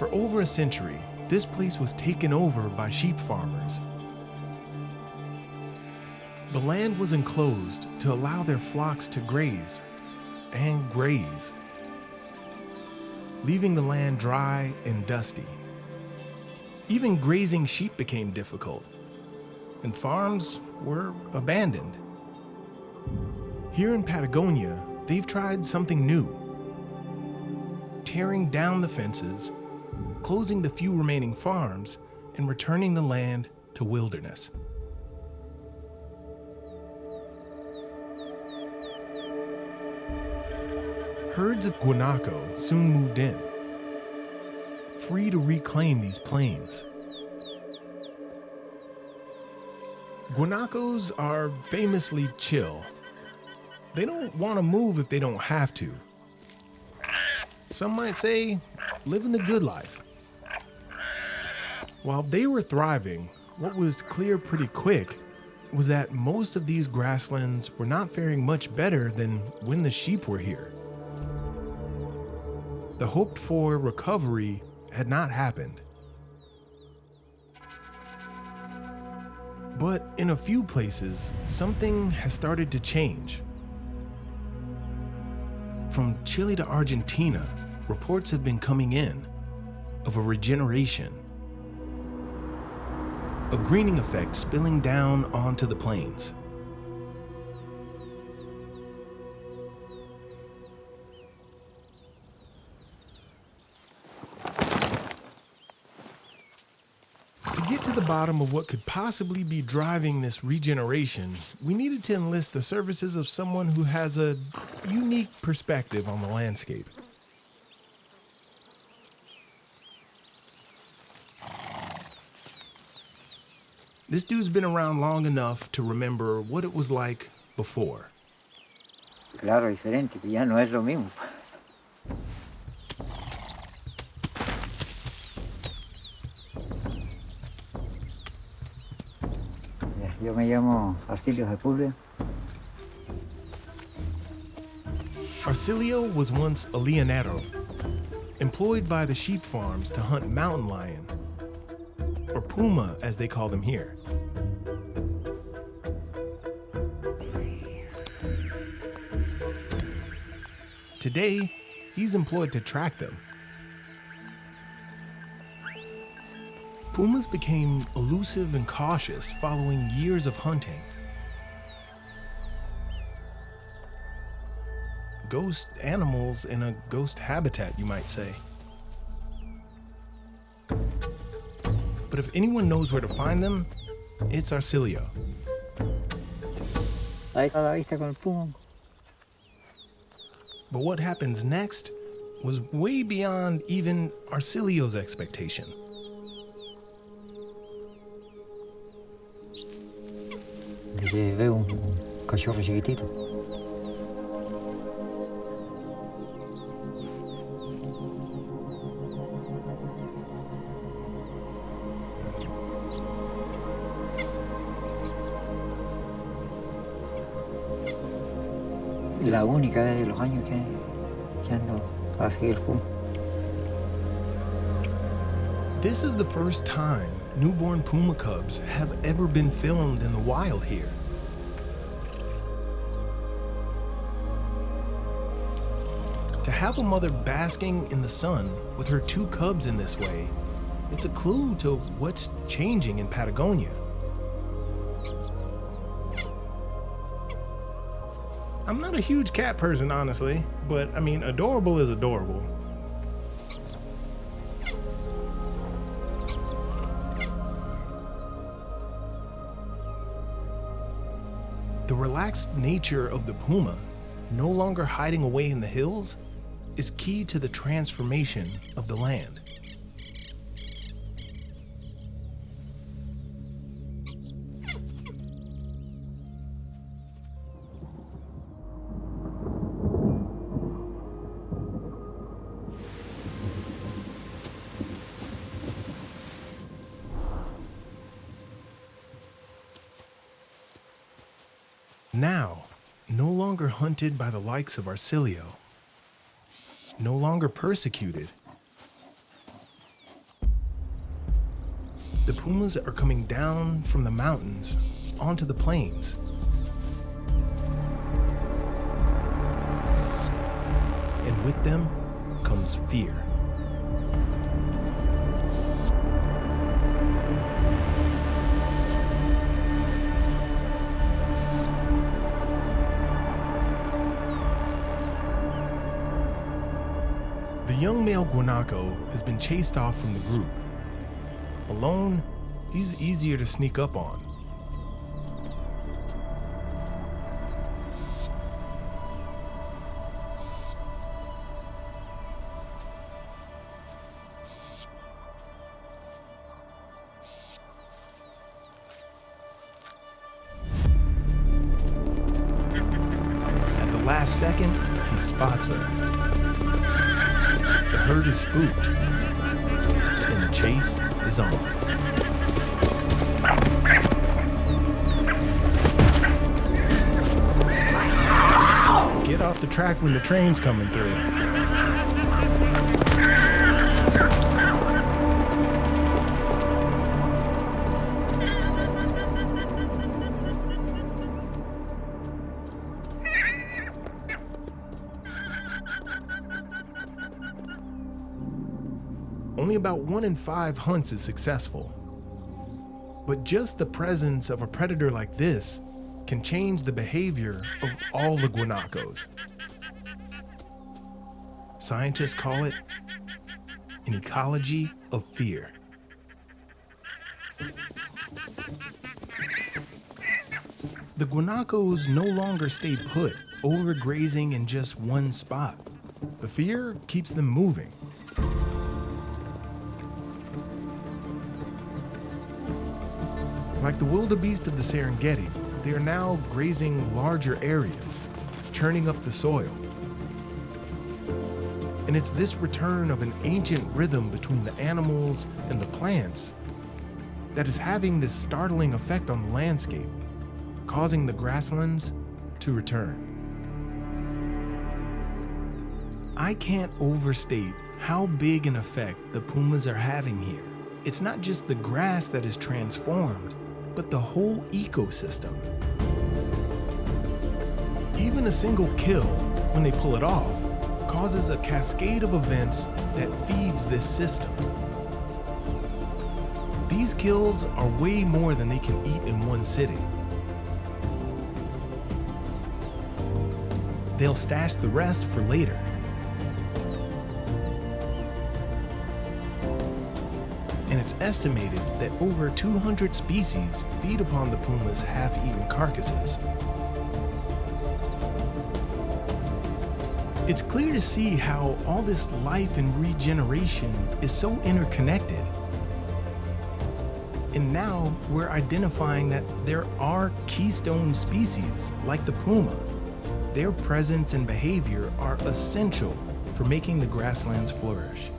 For over a century, this place was taken over by sheep farmers. The land was enclosed to allow their flocks to graze and graze, leaving the land dry and dusty. Even grazing sheep became difficult, and farms were abandoned. Here in Patagonia, they've tried something new, tearing down the fences, closing the few remaining farms, and returning the land to wilderness. Herds of guanaco soon moved in, free to reclaim these plains. Guanacos are famously chill. They don't want to move if they don't have to. Some might say, living the good life. While they were thriving, what was clear pretty quick was that most of these grasslands were not faring much better than when the sheep were here. The hoped-for recovery had not happened. But in a few places, something has started to change. From Chile to Argentina, reports have been coming in of a regeneration, a greening effect spilling down onto the plains. To get to the bottom of what could possibly be driving this regeneration, we needed to enlist the services of someone who has a unique perspective on the landscape. This dude's been around long enough to remember what it was like before. Claro, diferente, que ya no es lo mismo. Yo me llamo Arcilio Sepúlveda. Arcilio was once a leonero, employed by the sheep farms to hunt mountain lion, or puma as they call them here. Today, he's employed to track them. Pumas became elusive and cautious following years of hunting. Ghost animals in a ghost habitat, you might say. But if anyone knows where to find them, it's Arcilio. Ahí está la vista con el puma. But what happens next was way beyond even Arcilio's expectation. Y veo un cachorro chiquitito. La única vez de los años que ando a seguir el puma. This is the first time newborn puma cubs have ever been filmed in the wild here. To have a mother basking in the sun with her two cubs in this way, it's a clue to what's changing in Patagonia. I'm not a huge cat person, honestly, but I mean, adorable is adorable. The relaxed nature of the puma, no longer hiding away in the hills, is key to the transformation of the land. Now, no longer hunted by the likes of Arcilio, no longer persecuted, the pumas are coming down from the mountains onto the plains. And with them comes fear. The young male guanaco has been chased off from the group. Alone, he's easier to sneak up on. At the last second, he spots her. The herd is spooked, and the chase is on. Get off the track when the train's coming through. Only about 1 in 5 hunts is successful. But just the presence of a predator like this can change the behavior of all the guanacos. Scientists call it an ecology of fear. The guanacos no longer stay put, overgrazing in just one spot. The fear keeps them moving. Like the wildebeest of the Serengeti, they are now grazing larger areas, churning up the soil. And it's this return of an ancient rhythm between the animals and the plants that is having this startling effect on the landscape, causing the grasslands to return. I can't overstate how big an effect the pumas are having here. It's not just the grass that is transformed, but the whole ecosystem. Even a single kill, when they pull it off, causes a cascade of events that feeds this system. These kills are way more than they can eat in one sitting. They'll stash the rest for later. And it's estimated that over 200 species feed upon the puma's half-eaten carcasses. It's clear to see how all this life and regeneration is so interconnected. And now we're identifying that there are keystone species like the puma. Their presence and behavior are essential for making the grasslands flourish.